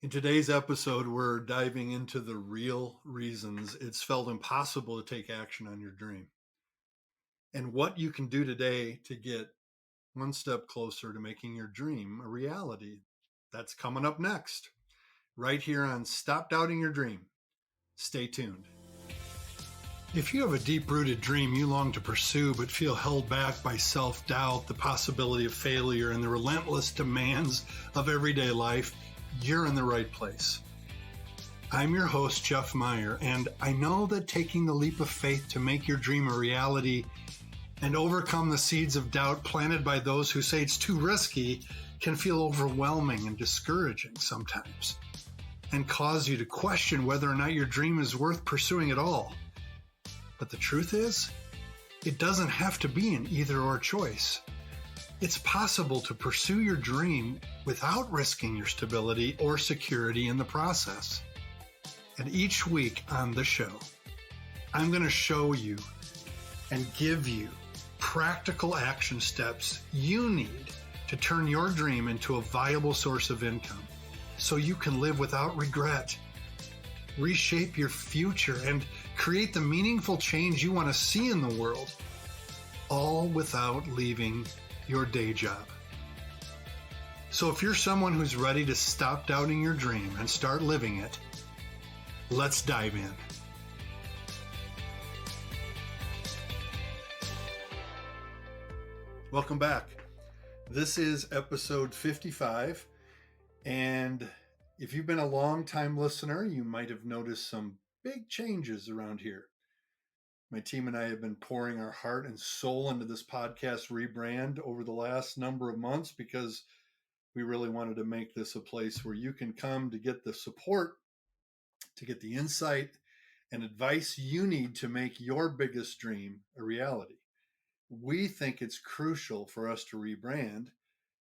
In today's episode, we're diving into the real reasons it's felt impossible to take action on your dream and what you can do today to get one step closer to making your dream a reality. That's coming up next, right here on Stop Doubting Your Dream. Stay tuned. If you have a deep rooted dream you long to pursue but feel held back by self doubt, the possibility of failure, and the relentless demands of everyday life, you're in the right place. I'm your host, Jeff Meyer, and I know that taking the leap of faith to make your dream a reality and overcome the seeds of doubt planted by those who say it's too risky can feel overwhelming and discouraging sometimes, and cause you to question whether or not your dream is worth pursuing at all. But the truth is, it doesn't have to be an either-or choice. It's possible to pursue your dream without risking your stability or security in the process. And each week on the show, I'm going to show you and give you practical action steps you need to turn your dream into a viable source of income so you can live without regret, reshape your future, and create the meaningful change you want to see in the world, all without leaving your day job. So if you're someone who's ready to stop doubting your dream and start living it, let's dive in. Welcome back. This is episode 55, and if you've been a long-time listener, you might have noticed some big changes around here. My team and I have been pouring our heart and soul into this podcast rebrand over the last number of months because we really wanted to make this a place where you can come to get the support, to get the insight and advice you need to make your biggest dream a reality. We think it's crucial for us to rebrand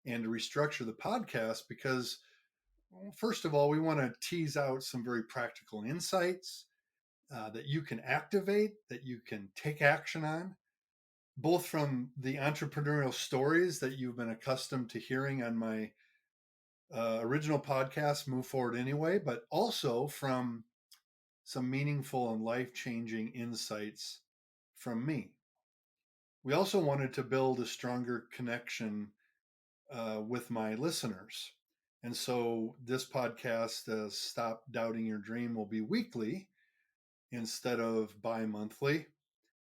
and to restructure the podcast because, well, first of all, we want to tease out some very practical insights that you can activate, that you can take action on, both from the entrepreneurial stories that you've been accustomed to hearing on my original podcast, Move Forward Anyway, but also from some meaningful and life-changing insights from me. We also wanted to build a stronger connection with my listeners. And so this podcast, Stop Doubting Your Dream, will be weekly instead of bi-monthly,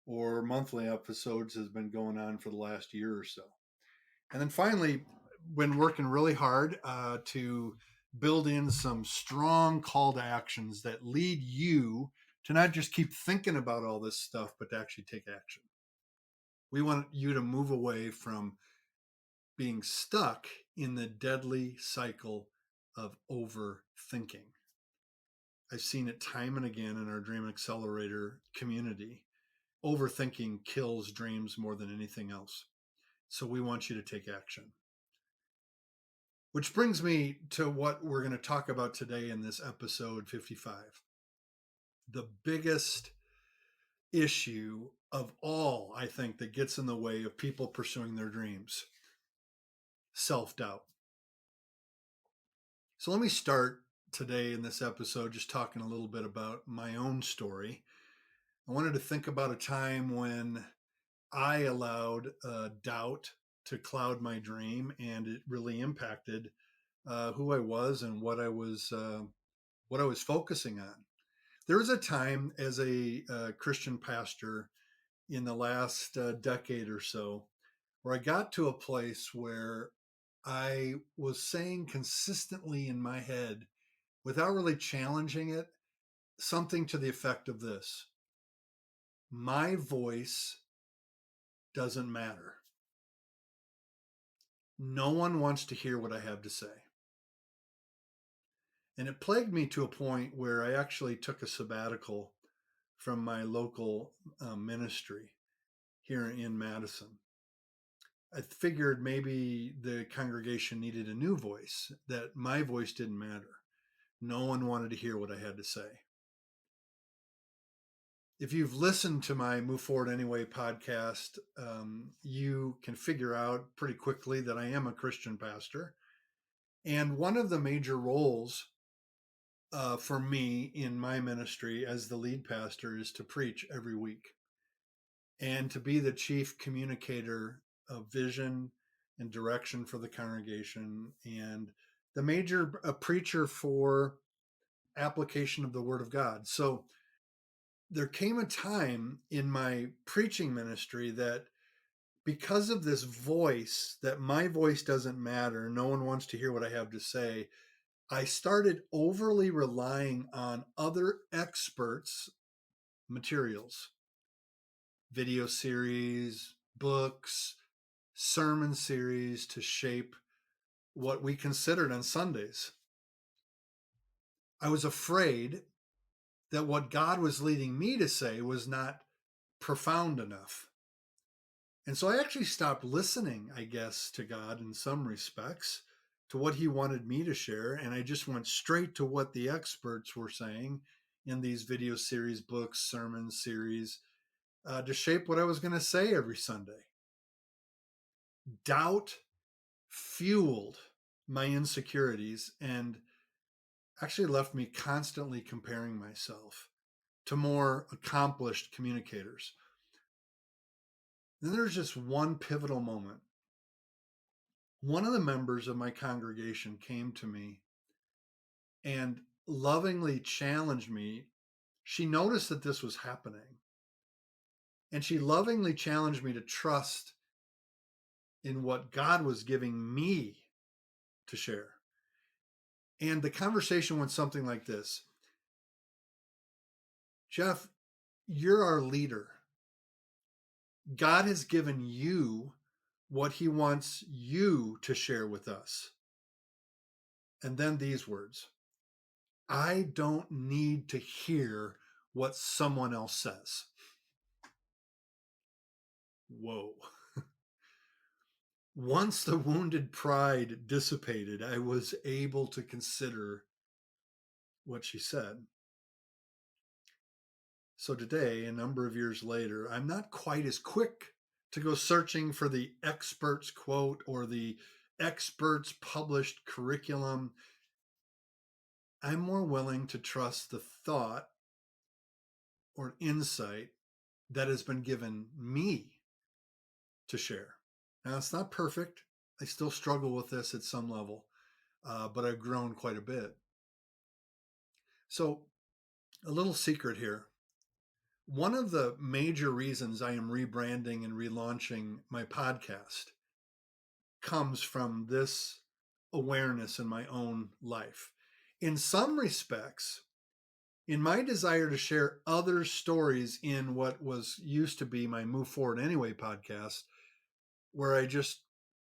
or monthly episodes has been going on for the last year or so. And then finally, been working really hard to build in some strong call to actions that lead you to not just keep thinking about all this stuff, but to actually take action. We want you to move away from being stuck in the deadly cycle of overthinking. I've seen it time and again in our Dream Accelerator community. Overthinking kills dreams more than anything else. So we want you to take action. Which brings me to what we're going to talk about today in this episode 55. The biggest issue of all, I think, that gets in the way of people pursuing their dreams: self-doubt. So let me start today in this episode just talking a little bit about my own story. I wanted to think about a time when I allowed doubt to cloud my dream, and it really impacted who I was and what I was focusing on. There was a time as a Christian pastor in the last decade or so where I got to a place where I was saying consistently in my head, without really challenging it, something to the effect of this: my voice doesn't matter. No one wants to hear what I have to say. And it plagued me to a point where I actually took a sabbatical from my local ministry here in Madison. I figured maybe the congregation needed a new voice, that my voice didn't matter. No one wanted to hear what I had to say. If you've listened to my Move Forward Anyway podcast, you can figure out pretty quickly that I am a Christian pastor. And one of the major roles for me in my ministry as the lead pastor is to preach every week and to be the chief communicator of vision and direction for the congregation and the major preacher for application of the word of God. So there came a time in my preaching ministry that because of this voice, that my voice doesn't matter, no one wants to hear what I have to say, I started overly relying on other experts' materials, video series, books, sermon series to shape what we considered on Sundays. I was afraid that what God was leading me to say was not profound enough. And so I actually stopped listening, I guess, to God in some respects, to what He wanted me to share. And I just went straight to what the experts were saying in these video series, books, sermon series, to shape what I was going to say every Sunday. Doubt fueled my insecurities and actually left me constantly comparing myself to more accomplished communicators. Then there's just one pivotal moment. One of the members of my congregation came to me and lovingly challenged me. She noticed that this was happening, and she lovingly challenged me to trust in what God was giving me to share. And the conversation went something like this: Jeff, you're our leader. God has given you what He wants you to share with us. And then these words: I don't need to hear what someone else says. Whoa. Once the wounded pride dissipated, I was able to consider what she said. So today, a number of years later, I'm not quite as quick to go searching for the expert's quote or the expert's published curriculum. I'm more willing to trust the thought or insight that has been given me to share. Now, it's not perfect. I still struggle with this at some level, but I've grown quite a bit. So, a little secret here. One of the major reasons I am rebranding and relaunching my podcast comes from this awareness in my own life. In some respects, in my desire to share other stories in what was used to be my Move Forward Anyway podcast, where I just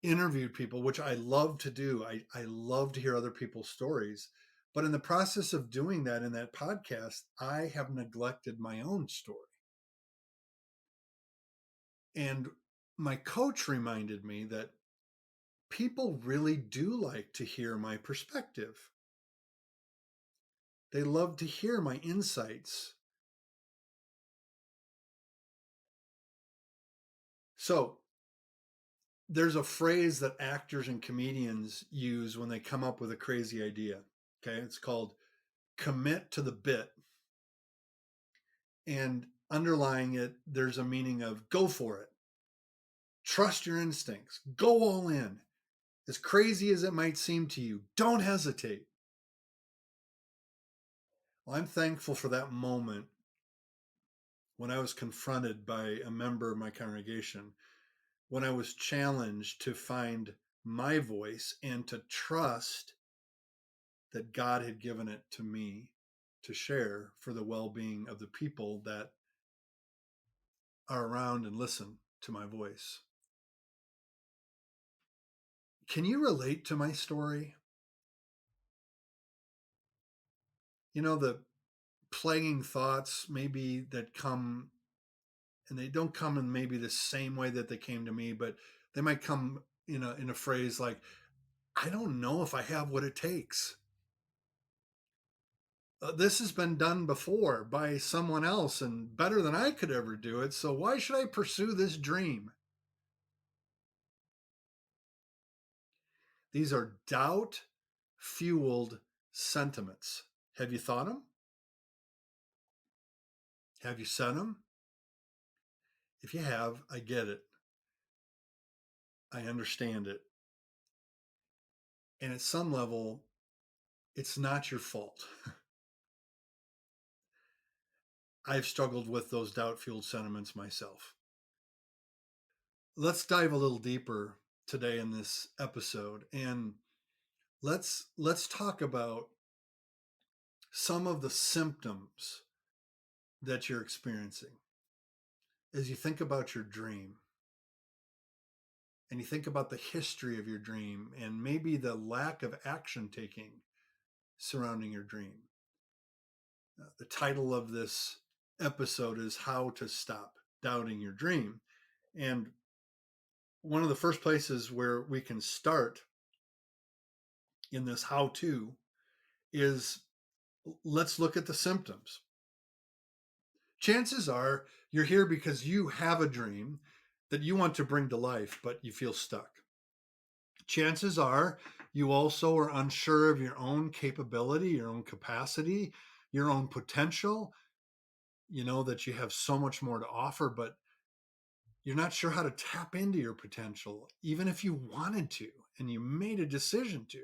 interviewed people, which I love to do. I love to hear other people's stories. But in the process of doing that in that podcast, I have neglected my own story. And my coach reminded me that people really do like to hear my perspective. They love to hear my insights. So there's a phrase that actors and comedians use when they come up with a crazy idea. Okay. It's called commit to the bit. And underlying it, there's a meaning of go for it. Trust your instincts. Go all in. As crazy as it might seem to you, don't hesitate. Well, I'm thankful for that moment when I was confronted by a member of my congregation, when I was challenged to find my voice and to trust that God had given it to me to share for the well-being of the people that are around and listen to my voice. Can you relate to my story? You know, the plaguing thoughts maybe that come, and they don't come in maybe the same way that they came to me, but they might come in a phrase like, I don't know if I have what it takes. This has been done before by someone else and better than I could ever do it. So why should I pursue this dream? These are doubt fueled sentiments. Have you thought them? Have you said them? If you have, I get it. I understand it. And at some level, it's not your fault. I've struggled with those doubt fueled sentiments myself. Let's dive a little deeper today in this episode, and let's talk about some of the symptoms that you're experiencing as you think about your dream and you think about the history of your dream and maybe the lack of action taking surrounding your dream. The title of this episode is How to Stop Doubting Your Dream. And one of the first places where we can start in this how to is let's look at the symptoms. Chances are you're here because you have a dream that you want to bring to life, but you feel stuck. Chances are you also are unsure of your own capability, your own capacity, your own potential. You know that you have so much more to offer, but you're not sure how to tap into your potential, even if you wanted to and you made a decision to.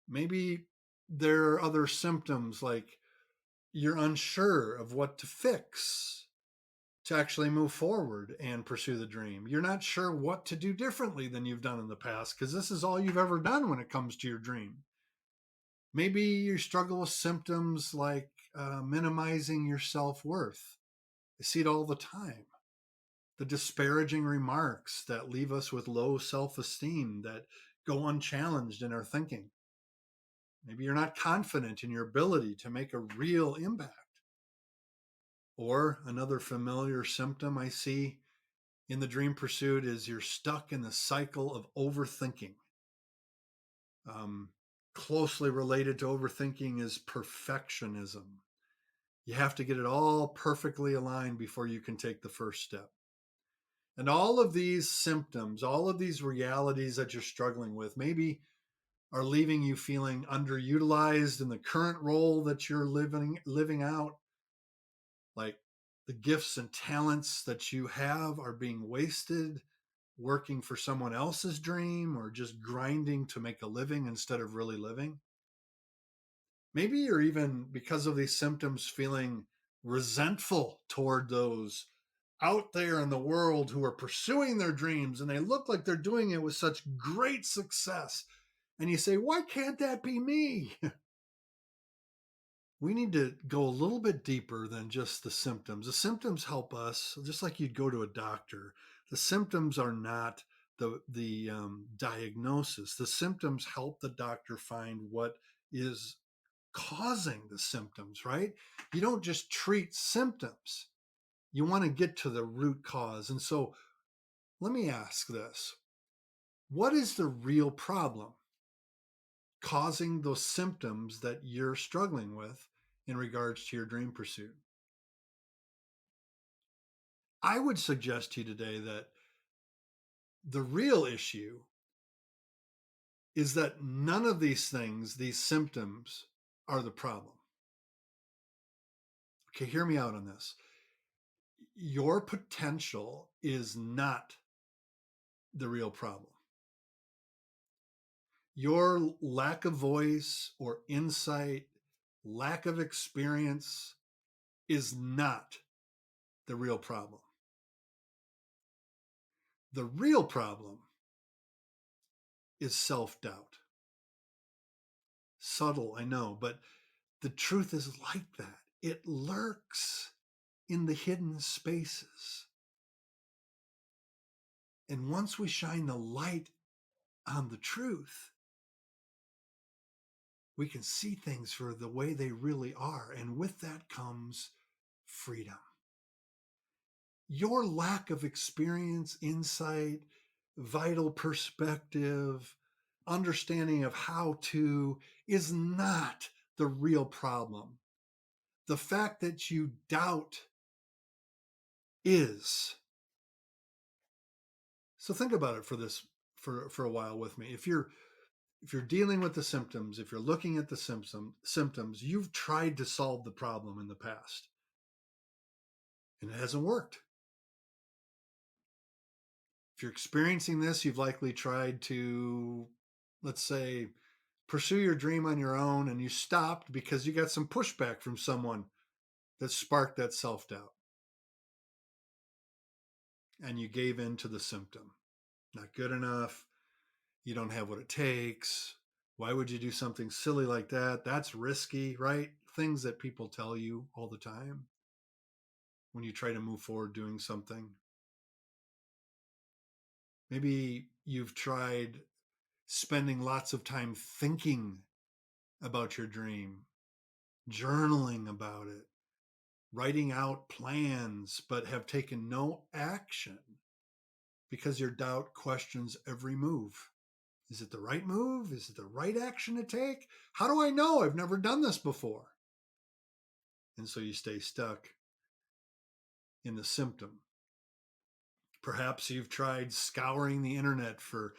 Maybe there are other symptoms like you're unsure of what to fix to actually move forward and pursue the dream. You're not sure what to do differently than you've done in the past because this is all you've ever done when it comes to your dream. Maybe you struggle with symptoms like minimizing your self worth. I see it all the time. The disparaging remarks that leave us with low self esteem that go unchallenged in our thinking. Maybe you're not confident in your ability to make a real impact. Or another familiar symptom I see in the dream pursuit is you're stuck in the cycle of overthinking. Um, Closely related to overthinking is perfectionism. You have to get it all perfectly aligned before you can take the first step. And all of these symptoms, all of these realities that you're struggling with, maybe are leaving you feeling underutilized in the current role that you're living out. Like the gifts and talents that you have are being wasted working for someone else's dream or just grinding to make a living instead of really living. Maybe you're even, because of these symptoms, feeling resentful toward those out there in the world who are pursuing their dreams and they look like they're doing it with such great success. And you say, why can't that be me? We need to go a little bit deeper than just the symptoms. The symptoms help us, just like you'd go to a doctor. The symptoms are not the diagnosis. The symptoms help the doctor find what is causing the symptoms, right? You don't just treat symptoms. You want to get to the root cause. And so let me ask this. What is the real problem causing those symptoms that you're struggling with in regards to your dream pursuit? I would suggest to you today that the real issue is that none of these things, these symptoms, are the problem. Okay, hear me out on this. Your potential is not the real problem. Your lack of voice or insight, lack of experience is not the real problem. The real problem is self-doubt. Subtle, I know, but the truth is like that. It lurks in the hidden spaces. And once we shine the light on the truth, we can see things for the way they really are. And with that comes freedom. Your lack of experience, insight, vital perspective, understanding of how to is not the real problem. The fact that you doubt is. So think about it for a while with me. if you're dealing with the symptoms, if you're looking at the symptoms, you've tried to solve the problem in the past and it hasn't worked. If you're experiencing this, you've likely tried to, let's say, pursue your dream on your own and you stopped because you got some pushback from someone that sparked that self doubt and you gave in to the symptom. Not good enough. You don't have what it takes. Why would you do something silly like that? That's risky, right? Things that people tell you all the time when you try to move forward doing something. Maybe you've tried spending lots of time thinking about your dream, journaling about it, writing out plans, but have taken no action because your doubt questions every move. Is it the right move? Is it the right action to take? How do I know? I've never done this before. And so you stay stuck in the symptom. Perhaps you've tried scouring the internet for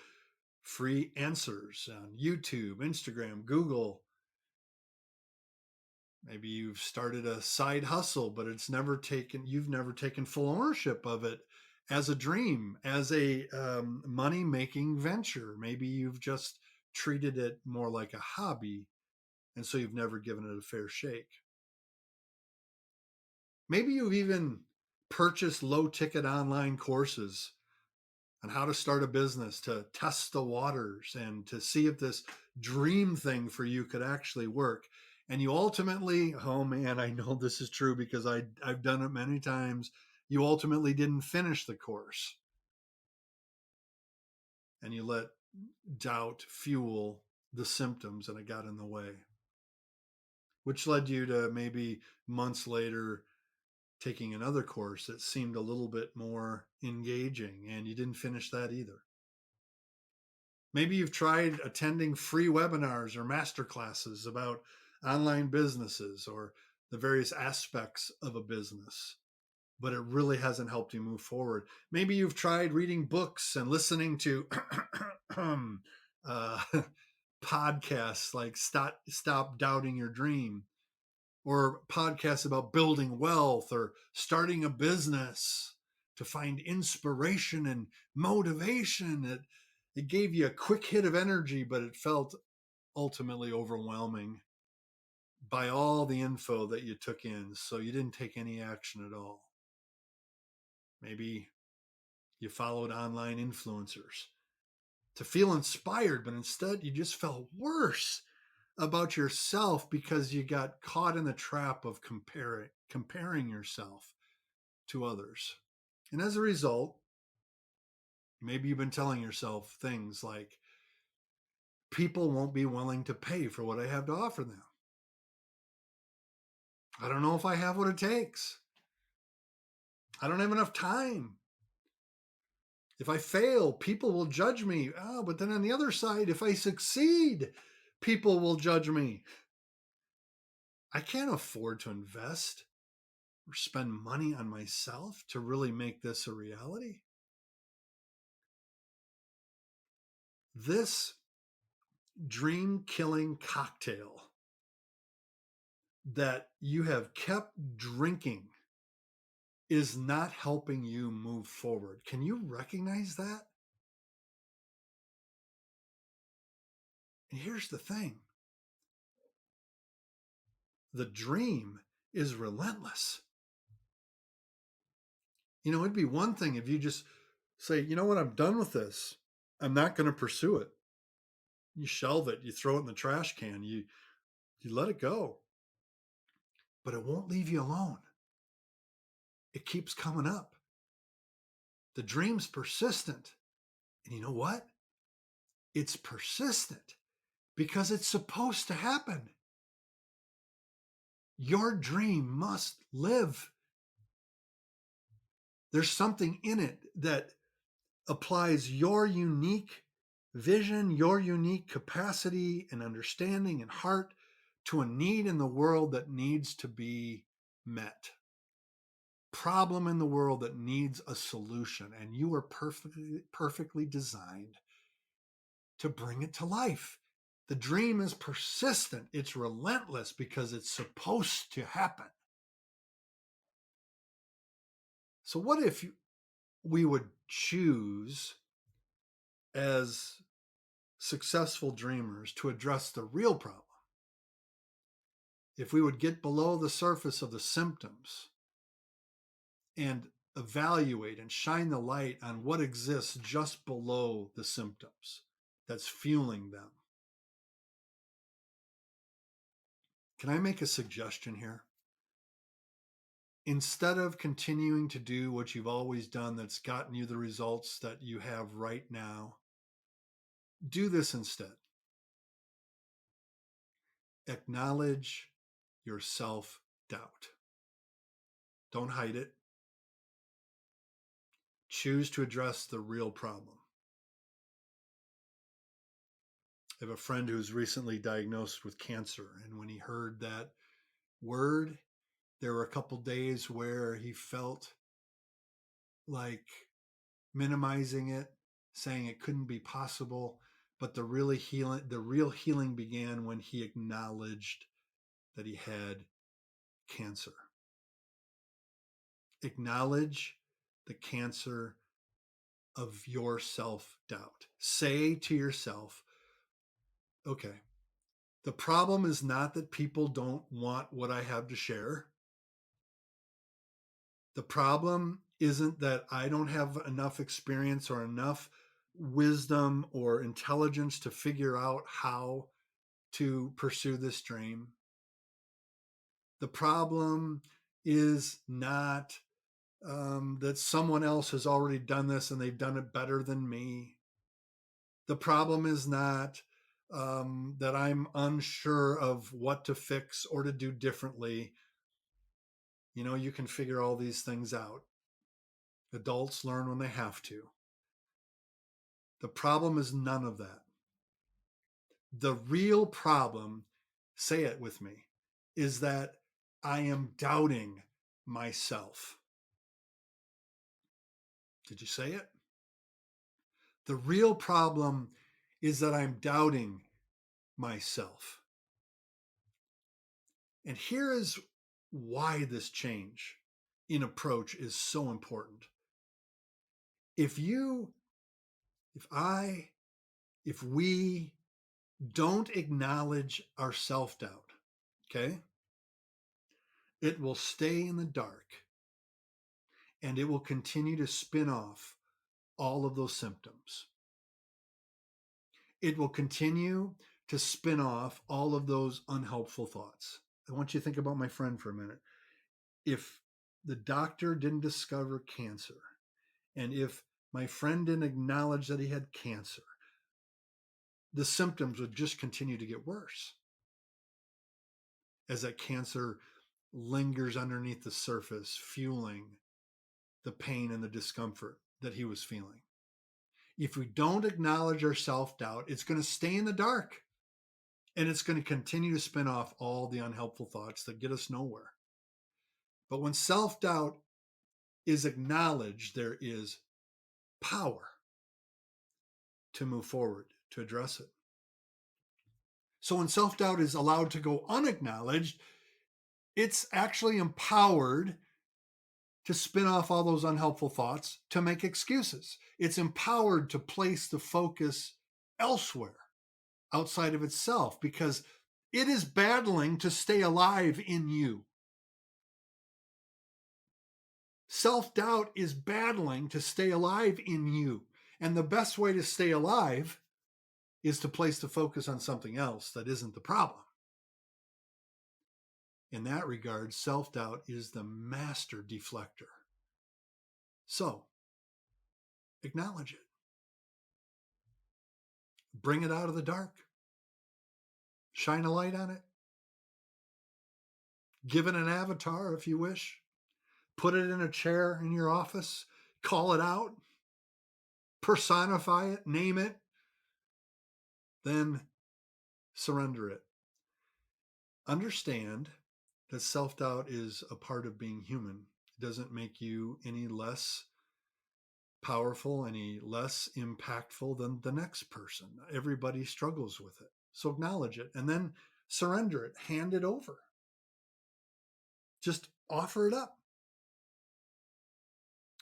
free answers on YouTube, Instagram, Google. Maybe you've started a side hustle, but you've never taken full ownership of it as a dream, as a money making venture. Maybe you've just treated it more like a hobby. And so you've never given it a fair shake. Maybe you've even purchased low ticket online courses on how to start a business to test the waters and to see if this dream thing for you could actually work. And you ultimately, oh man, I know this is true because I've done it many times. You ultimately didn't finish the course and you let doubt fuel the symptoms and it got in the way, which led you to maybe months later taking another course that seemed a little bit more engaging and you didn't finish that either. Maybe you've tried attending free webinars or master classes about online businesses or the various aspects of a business, but it really hasn't helped you move forward. Maybe you've tried reading books and listening to uh, podcasts like Stop Doubting Your Dream, or podcasts about building wealth or starting a business to find inspiration and motivation. It gave you a quick hit of energy, but it felt ultimately overwhelming by all the info that you took in. So you didn't take any action at all. Maybe you followed online influencers to feel inspired, but instead you just felt worse about yourself because you got caught in the trap of comparing yourself to others. And as a result, maybe you've been telling yourself things like, people won't be willing to pay for what I have to offer them. I don't know if I have what it takes. I don't have enough time. If I fail, people will judge me. Oh, but then on the other side, if I succeed, people will judge me. I can't afford to invest or spend money on myself to really make this a reality. This dream killing cocktail that you have kept drinking is not helping you move forward. Can you recognize that? And here's the thing, the dream is relentless. It'd be one thing if you just say, you know what, I'm done with this. I'm not going to pursue it. You shelve it, you throw it in the trash can, you let it go. But it won't leave you alone. It keeps coming up. The dream's persistent. And you know what? It's persistent because it's supposed to happen. Your dream must live. There's something in it that applies your unique vision, your unique capacity and understanding and heart to a need in the world that needs to be met. Problem in the world that needs a solution, and you are perfectly designed to bring it to life. The dream is persistent. It's relentless because it's supposed to happen. So what if we would choose as successful dreamers to address the real problem? If we would get below the surface of the symptoms and evaluate and shine the light on what exists just below the symptoms that's fueling them. Can I make a suggestion here? Instead of continuing to do what you've always done that's gotten you the results that you have right now, do this instead. Acknowledge your self-doubt. Don't hide it. Choose to address the real problem. I have a friend who's recently diagnosed with cancer, and when he heard that word, there were a couple days where he felt like minimizing it, saying it couldn't be possible. But the real healing began when he acknowledged that he had cancer. Acknowledge the cancer of your self-doubt. Say to yourself, okay, the problem is not that people don't want what I have to share. The problem isn't that I don't have enough experience or enough wisdom or intelligence to figure out how to pursue this dream. The problem is not that someone else has already done this and they've done it better than me. The problem is not that I'm unsure of what to fix or to do differently. You know, you can figure all these things out. Adults learn when they have to. The problem is none of that. The real problem, say it with me, is that I am doubting myself. Did you say it? The real problem is that I'm doubting myself. And here is why this change in approach is so important. If we don't acknowledge our self-doubt, okay, it will stay in the dark and it will continue to spin off all of those symptoms. It will continue to spin off all of those unhelpful thoughts. I want you to think about my friend for a minute. If the doctor didn't discover cancer, and if my friend didn't acknowledge that he had cancer, the symptoms would just continue to get worse as that cancer lingers underneath the surface, fueling the pain and the discomfort that he was feeling. If we don't acknowledge our self-doubt, it's going to stay in the dark and it's going to continue to spin off all the unhelpful thoughts that get us nowhere. But when self-doubt is acknowledged, there is power to move forward, to address it. So when self-doubt is allowed to go unacknowledged, it's actually empowered to spin off all those unhelpful thoughts, to make excuses. It's empowered to place the focus elsewhere, outside of itself, because it is battling to stay alive in you. Self-doubt is battling to stay alive in you. And the best way to stay alive is to place the focus on something else that isn't the problem. In that regard, self-doubt is the master deflector. So, acknowledge it. Bring it out of the dark. Shine a light on it. Give it an avatar if you wish. Put it in a chair in your office. Call it out. Personify it. Name it. Then surrender it. Understand that self-doubt is a part of being human. It doesn't make you any less powerful, any less impactful than the next person. Everybody struggles with it. So acknowledge it and then surrender it, hand it over. Just offer it up.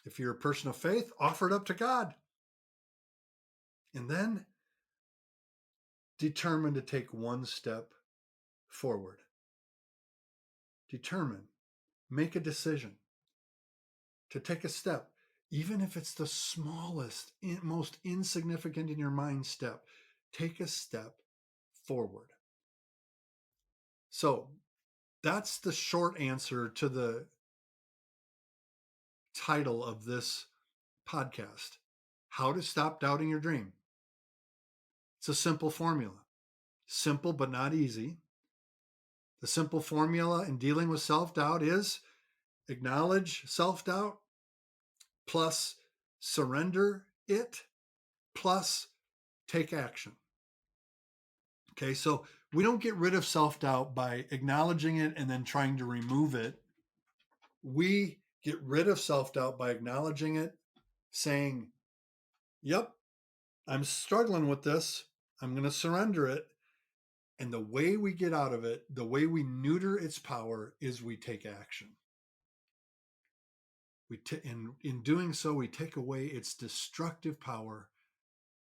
If you're a person of faith, offer it up to God. And then determine to take one step forward. Determine, make a decision to take a step, even if it's the smallest, most insignificant in your mind step. Take a step forward. So that's the short answer to the title of this podcast, How to Stop Doubting Your Dream. It's a simple formula. Simple but not easy. The simple formula in dealing with self-doubt is acknowledge self-doubt plus surrender it plus take action. Okay, so we don't get rid of self-doubt by acknowledging it and then trying to remove it. We get rid of self-doubt by acknowledging it, saying, yep, I'm struggling with this. I'm going to surrender it. And the way we get out of it, the way we neuter its power, is we take action. In doing so, we take away its destructive power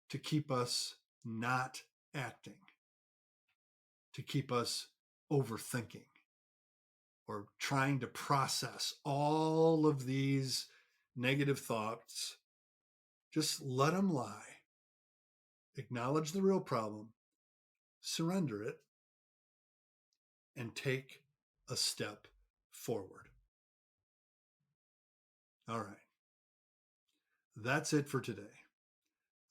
to keep us not acting, to keep us overthinking or trying to process all of these negative thoughts. Just let them lie. Acknowledge the real problem, surrender it, and take a step forward. All right. That's it for today.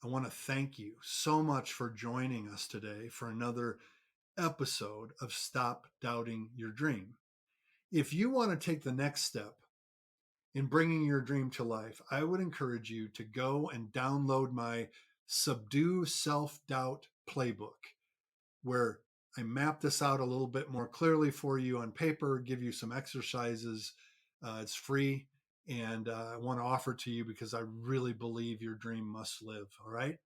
I want to thank you so much for joining us today for another episode of Stop Doubting Your Dream. If you want to take the next step in bringing your dream to life, I would encourage you to go and download my Subdue Self-Doubt Playbook, where I map this out a little bit more clearly for you on paper, give you some exercises. It's free, and I want to offer it to you because I really believe your dream must live. All right.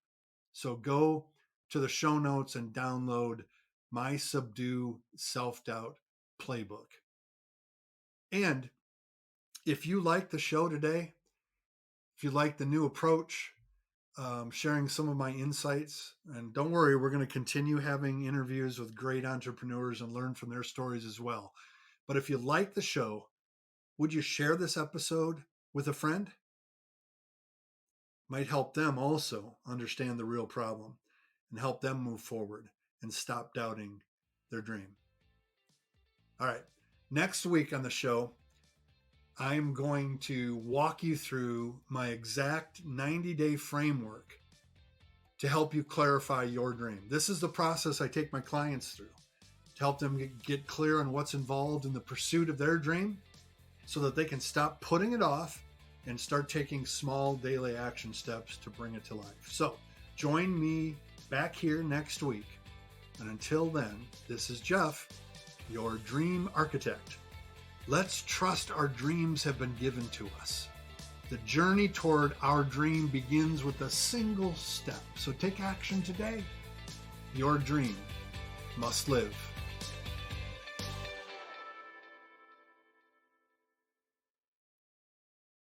So go to the show notes and download my Subdue Self-Doubt Playbook. And if you like the show today, if you like the new approach, sharing some of my insights, and don't worry, we're going to continue having interviews with great entrepreneurs and learn from their stories as well. But if you like the show, would you share this episode with a friend? Might help them also understand the real problem and help them move forward and stop doubting their dream. All right. Next week on the show, I'm going to walk you through my exact 90-day framework to help you clarify your dream. This is the process I take my clients through to help them get clear on what's involved in the pursuit of their dream so that they can stop putting it off and start taking small daily action steps to bring it to life. So join me back here next week. And until then, this is Jeff, your dream architect. Let's trust our dreams have been given to us. The journey toward our dream begins with a single step. So take action today. Your dream must live.